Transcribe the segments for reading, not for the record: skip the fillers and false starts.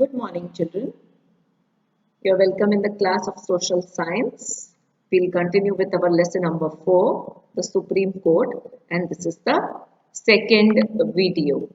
Good morning, children. You're welcome in the class of Social Science. We'll continue with our lesson number 4, the Supreme Court, and this is the second video.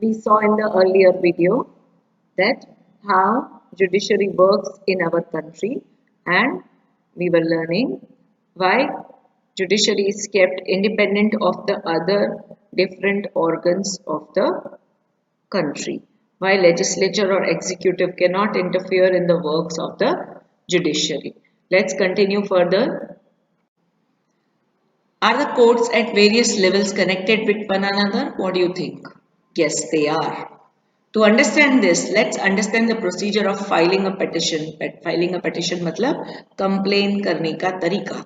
We saw in the earlier video that how judiciary works in our country, and we were learning why judiciary is kept independent of the other different organs of the country, while legislature or executive cannot interfere in the works of the judiciary. Let's continue further. Are the courts at various levels connected with one another? What do you think? Yes, they are. To understand this, let's understand the procedure of filing a petition. Filing a petition मतलब complain करने का तरीका.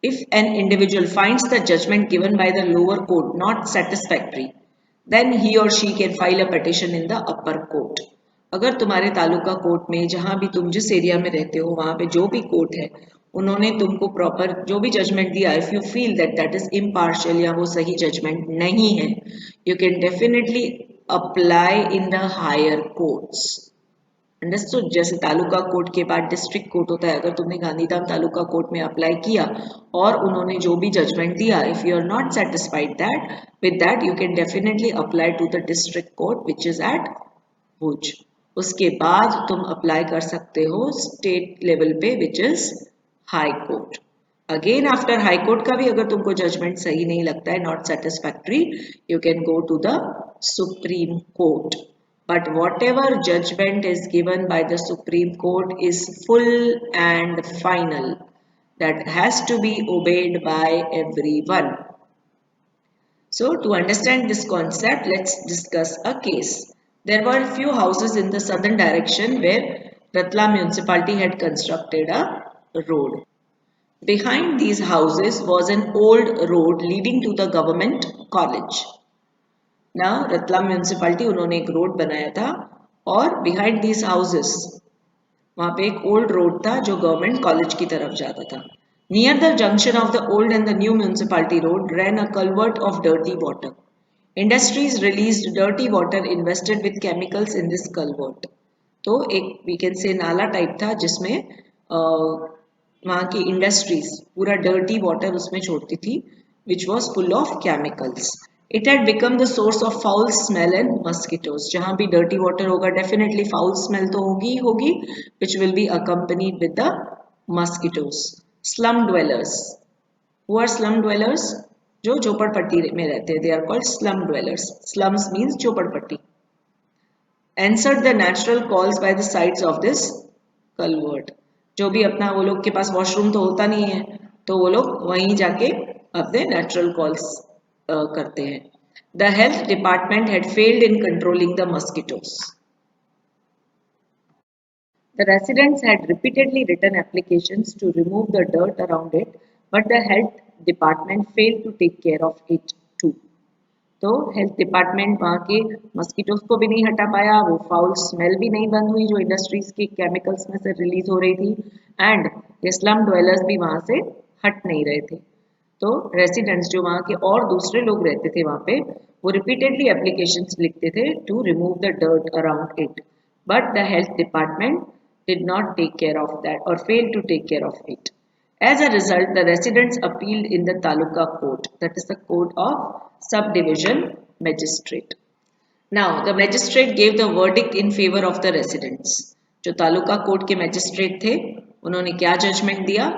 If an individual finds the judgment given by the lower court not satisfactory, then he or she can file a petition in the upper court. अगर तुम्हारे taluka court में जहाँ भी तुम जिस एरिया में रहते हो वहाँ पे जो भी कोर्ट है उन्होंने तुमको प्रॉपर जो भी जजमेंट दिया, if you feel that that is impartial या वो सही जजमेंट नहीं है, you can definitely apply in the higher courts. Understood. जैसे तालुका कोर्ट के बाद डिस्ट्रिक्ट कोर्ट होता है. अगर तुमने गांधीधाम तालुका कोर्ट में अप्लाई किया और उन्होंने जो भी जजमेंट दिया, if you are not satisfied that with that, you can definitely apply to the district court which is at Bhuj. उसके बाद तुम अप्लाई कर सकते हो स्टेट लेवल पे which is high court. Again after high court का भी अगर तुमको जजमेंट सही नहीं लगता है, not satisfactory, you can go to the supreme court. But whatever judgment is given by the Supreme Court is full and final. That has to be obeyed by everyone. So to understand this concept, let's discuss a case. There were a few houses in the southern direction where Ratlam municipality had constructed a road. Behind these houses was an old road leading to the government college. ना Ratlam municipality उन्होंने एक road बनाया था और behind these houses वहाँ पे एक old road था जो गवर्नमेंट कॉलेज की तरफ जाता था. Near the junction of the old and the new municipality road ran a culvert of dirty water. Industries released dirty water invested with chemicals in this culvert. तो एक we can say नाला type था जिसमें वहाँ की industries पूरा dirty water उसमें छोड़ती थी which was full of chemicals. It had become the source of foul smell and mosquitoes. जहाँ भी dirty water होगा definitely foul smell तो होगी ही होगी, which will be accompanied with the mosquitoes. Slum dwellers. Who are slum dwellers? जो झोपड़पट्टी में रहते हैं. They are called slum dwellers. Slums means झोपड़पट्टी. Answered the natural calls by the sides of this culvert. जो भी अपना वो लोग के पास वॉशरूम तो होता नहीं है तो वो लोग वहीं जाके अपने natural calls करते हैं. The health department had failed in controlling the mosquitoes. The residents had repeatedly written applications to remove the dirt around it, but the health department failed to take care of it too. तो health department वहाँ के mosquitoes को भी नहीं हटा पाया, वो foul smell भी नहीं बंद हुई जो इंडस्ट्रीज के केमिकल्स में से रिलीज हो रही थी, एंड ये स्लम ड्वेलर्स भी वहाँ से हट नहीं रहे थे. तो रेसिडेंट्स जो वहाँ के और दूसरे लोग रहते थे वहाँ पे वो रिपीटेडली एप्लीकेशंस लिखते थे to remove the dirt around it, but the health department did not take care of that और fail to take care of it. As a result, the residents appealed in the Taluka court, that is the court of subdivision magistrate. Now, the magistrate gave the verdict in favor of the residents. जो taluka court के magistrate थे उन्होंने क्या judgement दिया?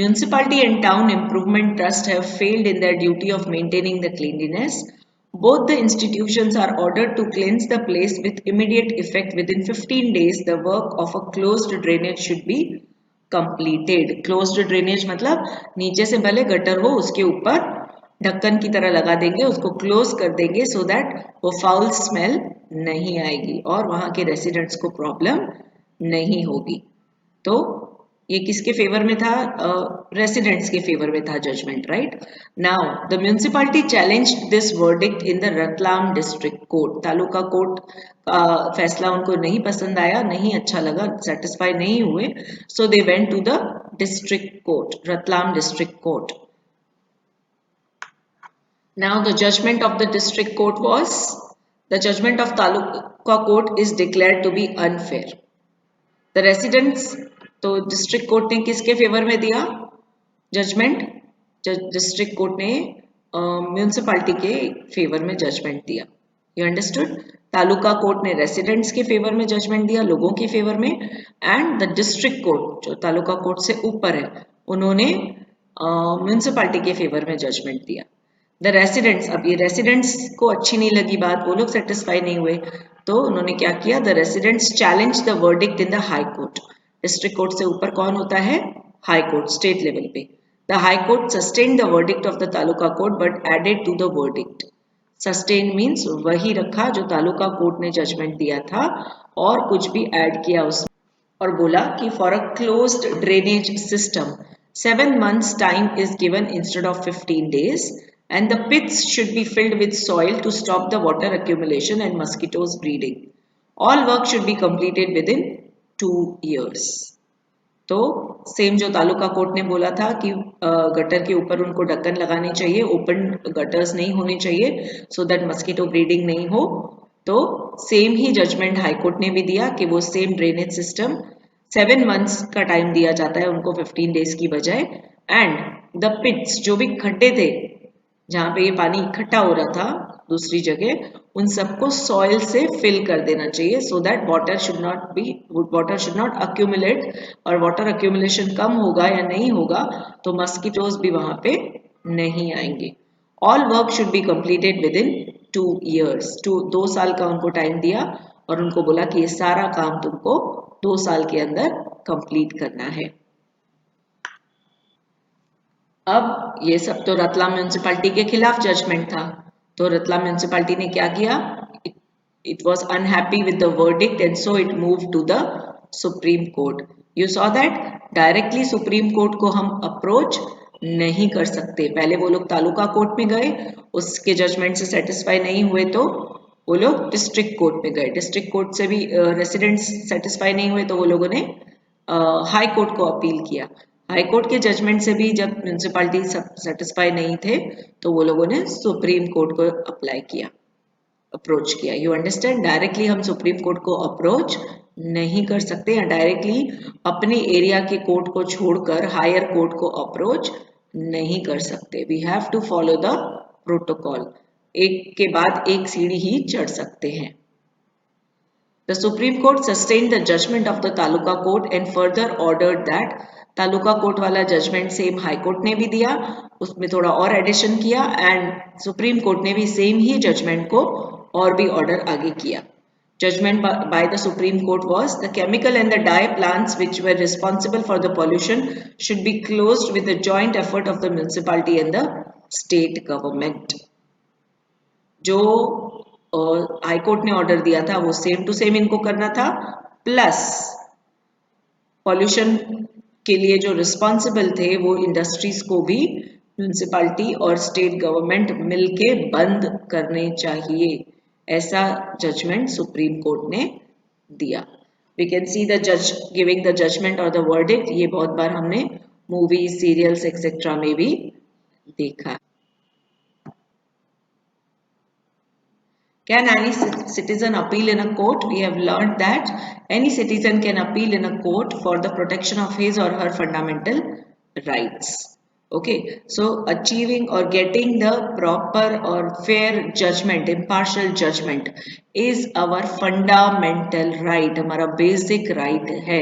Municipality and Town Improvement Trust have failed in their duty of maintaining the cleanliness. Both the institutions are ordered to cleanse the place with immediate effect. Within 15 days, the work of a closed drainage should be completed. Closed drainage मतलब नीचे से भले gutter हो उसके ऊपर ढक्कन की तरह लगा देंगे, उसको क्लोज कर देंगे सो दैट वो फाउल स्मेल नहीं आएगी और वहाँ के रेसिडेंट्स को प्रॉब्लम नहीं होगी. तो ये किसके फेवर में था? रेसिडेंट्स के फेवर में था judgment, right? Now the municipality challenged this verdict in the Ratlam district court. Taluka court का फैसला उनको नहीं पसंद आया, नहीं अच्छा लगा, सेटिस्फाई नहीं हुए, so they went to the district court, Ratlam district court. Now the judgment of the district court was, the judgment of का court is declared to be unfair. The residents, तो डिस्ट्रिक्ट कोर्ट ने किसके favour में दिया judgment? District court ने municipality के favour में judgment दिया। You understood? तालुका कोर्ट ने रेसिडेंट्स के फेवर में जजमेंट दिया, लोगों के फेवर में, एंड द डिस्ट्रिक्ट कोर्ट जो तालुका कोर्ट से ऊपर है उन्होंने म्यूनिसिपालिटी के फेवर में जजमेंट दिया। द रेसिडेंट्स, अब ये रेसिडेंट्स को अच्छी नहीं लगी बात, वो लोग सेटिस्फाई नहीं हुए, तो उन्होंने क्या किया? The residents challenge the verdict in the high court. District court से ऊपर कौन होता है? हाई कोर्ट, स्टेट लेवल पे। The high court sustain the verdict of the taluka court but added to the verdict. Sustain means वही रखा जो taluka court ने जजमेंट दिया था और कुछ भी ऐड किया उसमें, और बोला कि for a closed drainage system 7 months time is given instead of 15 days, and the pits should be filled with soil to stop the water accumulation and mosquitoes breeding. All work should be completed within 2 years. तो same जो taluka court ने बोला था कि gutter के ऊपर उनको ढक्कन लगाने चाहिए, ओपन गटर्स नहीं होने चाहिए सो दैट मस्कीटो ब्रीडिंग नहीं हो, तो सेम ही जजमेंट हाई कोर्ट ने भी दिया कि वो सेम ड्रेनेज सिस्टम 7 months का टाइम दिया जाता है उनको 15 डेज की बजाय, एंड द पिट्स, जो भी खड्डे थे जहाँ पे ये पानी इकट्ठा हो रहा था दूसरी जगह, उन सबको सॉइल से फिल कर देना चाहिए so that water should not accumulate, और वाटर अक्यूमुलेशन कम होगा या नहीं होगा तो मस्कीटोज भी वहां पे नहीं आएंगे। All work should be completed with in 2 years। 2 साल का उनको टाइम दिया और उनको बोला कि ये सारा काम तुमको 2 साल के अंदर कंप्लीट करना है। अब ये सब तो रतलाम म्यूनिसिपालिटी के खिलाफ जजमेंट था, तो रतलाम म्यूनिसिपालिटी ने क्या किया? It was unhappy with the verdict and so it move to the supreme court. You saw that directly supreme court को हम अप्रोच नहीं कर सकते। पहले वो लोग तालुका कोर्ट में गए, उसके जजमेंट से सेटिस्फाई नहीं हुए तो वो लोग डिस्ट्रिक्ट कोर्ट में गए, डिस्ट्रिक्ट कोर्ट से भी रेसिडेंट्स सेटिस्फाई नहीं हुए तो वो लोगों ने हाई कोर्ट को अपील किया। हाई कोर्ट के जजमेंट से भी जब म्यूनिसिपालिटी सेटिस्फाई नहीं थे तो वो लोगों ने सुप्रीम कोर्ट को अप्लाई किया, अप्रोच किया। You understand? डायरेक्टली हम सुप्रीम कोर्ट को अप्रोच नहीं कर सकते या डायरेक्टली अपने एरिया के कोर्ट को छोड़कर हायर कोर्ट को अप्रोच नहीं कर सकते। We have to follow the protocol, एक के बाद एक सीढ़ी ही चढ़ सकते हैं। The Supreme Court sustained the judgment of the Taluka Court and further ordered that taluka court वाला जजमेंट सेम हाई कोर्ट ने भी दिया, उसमें थोड़ा और एडिशन किया, एंड सुप्रीम कोर्ट ने भी सेम ही जजमेंट को और भी ऑर्डर आगे किया। Judgment by the Supreme Court was the chemical and the dye plants which were responsible for the pollution should be closed with the joint effort of the municipality and the state government. जो high court ने order दिया था वो same to same इनको करना था, plus pollution के लिए जो रिस्पॉन्सिबल थे वो इंडस्ट्रीज को भी म्यूनिसिपालिटी और स्टेट गवर्नमेंट मिलके बंद करने चाहिए, ऐसा जजमेंट सुप्रीम कोर्ट ने दिया। वी कैन सी द जज गिविंग द जजमेंट और द वर्डिक्ट, ये बहुत बार हमने मूवीज, सीरियल्स एक्सेट्रा में भी देखा। Can any citizen appeal in a court? We have learned that any citizen can appeal in a court for the protection of his or her fundamental rights. Okay, so achieving or getting the proper or fair judgment, impartial judgment is our fundamental right, हमारा basic right है.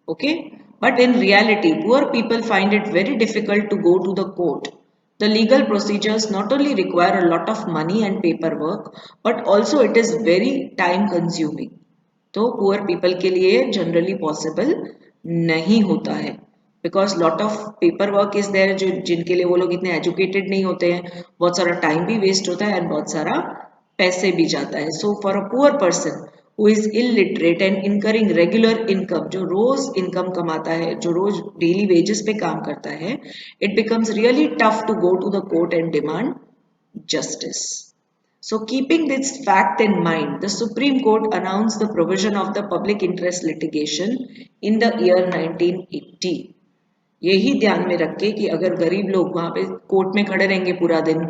Okay, but in reality, poor people find it very difficult to go to the court. The legal procedures not only require a lot of money and paperwork, but also it is very time consuming. तो poor people के लिए generally possible नहीं होता है, because lot of paperwork is there, जो जिनके लिए वो लोग इतने educated नहीं होते हैं, बहुत सारा time भी waste होता है and बहुत सारा पैसे भी जाता है। So for a poor person who is illiterate and incurring regular income, जो रोज इनकम कमाता है, जो रोज डेली वेजेस पे काम करता है, it becomes really tough to go to the court and demand justice. So keeping this fact in mind, the Supreme Court announced the provision of the public interest litigation in the year 1980. यही ध्यान में रख के कि अगर गरीब लोग वहां पे कोर्ट में खड़े रहेंगे पूरा दिन,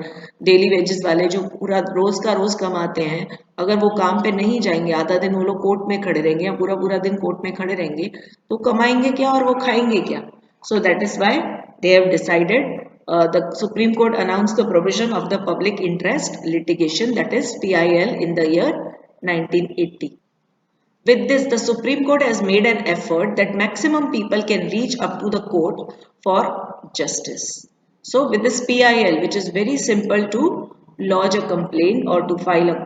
डेली वेजेस वाले जो पूरा रोज का रोज कमाते हैं, अगर वो काम पे नहीं जाएंगे, आधा दिन वो लोग कोर्ट में खड़े रहेंगे या पूरा पूरा दिन कोर्ट में खड़े रहेंगे, तो कमाएंगे क्या और वो खाएंगे क्या? So that is why they have decided, the Supreme Court announced the provision of the public interest litigation, that is PIL, in the year 1980. With this, the Supreme Court has made an effort that maximum people can reach up to the court for justice. So, with this PIL, which is very simple to lodge a complaint or to file a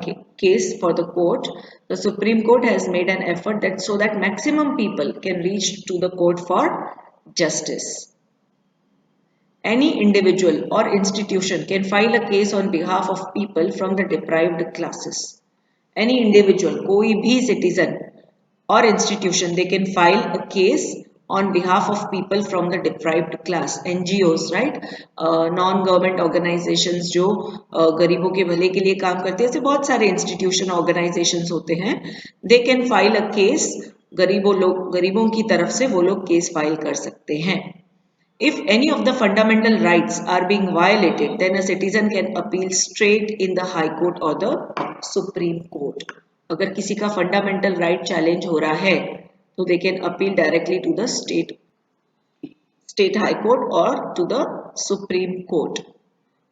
case for the court, the Supreme Court has made an effort that so that maximum people can reach to the court for justice. Any individual or institution can file a case on behalf of people from the deprived classes. Any individual, कोई भी citizen or institution, they can file a case on behalf of people from the deprived class, NGOs, right? Non-government organizations जो गरीबों के भले के लिए काम करते हैं, ऐसे बहुत सारे institution organizations होते हैं, they can file a case, गरीबों की तरफ से वो लोग केस फाइल कर सकते हैं. If any of the fundamental rights are being violated, then a citizen can appeal straight in the High Court or the Supreme Court. अगर किसी का fundamental right challenge हो रहा है, तो they can appeal directly to the state High Court or to the Supreme Court.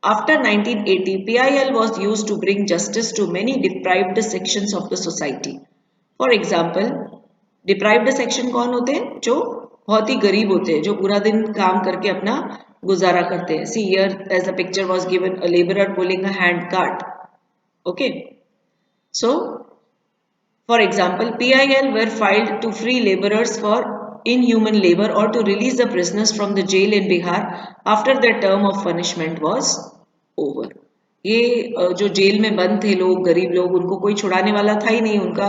After 1980, PIL was used to bring justice to many deprived sections of the society. For example, deprived section कौन होते हैं? जो बहुत ही गरीब होते हैं, जो पूरा दिन काम करके अपना गुजारा करते हैं. See here as a picture was given, a labourer pulling a hand cart. Okay, so for example PIL were filed to free laborers for inhuman labor or to release the prisoners from the jail in Bihar after their term of punishment was over. ये जो jail में बंद थे लोग, गरीब लोग, उनको कोई छुड़ाने वाला था ही नहीं. उनका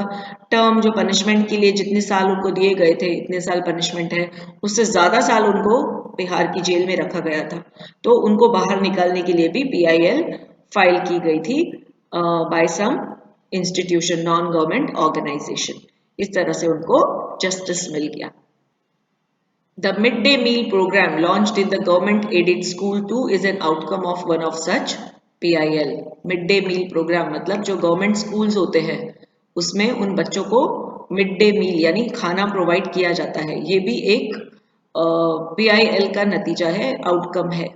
टर्म जो पनिशमेंट के लिए जितने साल उनको दिए गए थे, इतने साल पनिशमेंट है, उससे ज्यादा साल उनको बिहार की जेल में रखा गया था. तो उनको बाहर निकालने के लिए भी PIL फाइल की गई थी बाय सम इंस्टीट्यूशन, नॉन गवर्नमेंट ऑर्गेनाइजेशन. इस तरह से उनको जस्टिस मिल गया. The midday meal program launched in the government-aided school too is an outcome of one of such PIL. Midday meal program मतलब जो गवर्नमेंट स्कूल्स होते हैं उसमें उन बच्चों को मिड डे मील यानी खाना प्रोवाइड किया जाता है. ये भी एक PIL का नतीजा है, आउटकम है.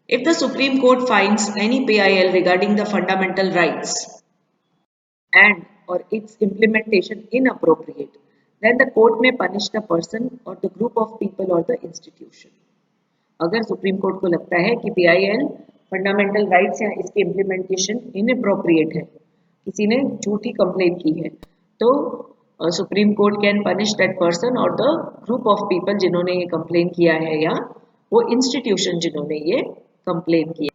If the Supreme Court finds any PIL regarding the fundamental rights and or its implementation inappropriate, then the court may punish the person or the group of people or the institution. अगर supreme court को लगता है कि PIL fundamental rights या इसके implementation inappropriate है, किसी ने झूठी कंप्लेन की है, तो supreme court can punish that person और द ग्रुप ऑफ पीपल जिन्होंने ये कंप्लेन किया है या वो इंस्टीट्यूशन जिन्होंने ये कंप्लेन किया.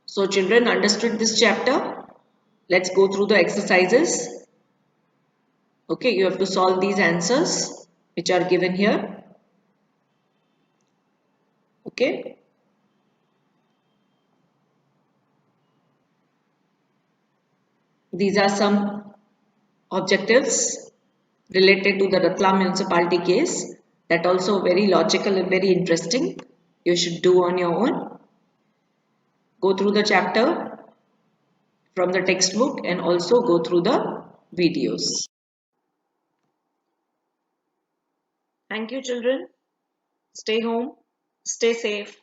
So children understood this chapter. Let's go through the exercises. Okay, you have to solve these answers which are given here. Okay. These are some objectives related to the Ratlam municipality case, that also very logical and very interesting. You should do on your own. Go through the chapter from the textbook and also go through the videos. Thank you children. Stay home, stay safe.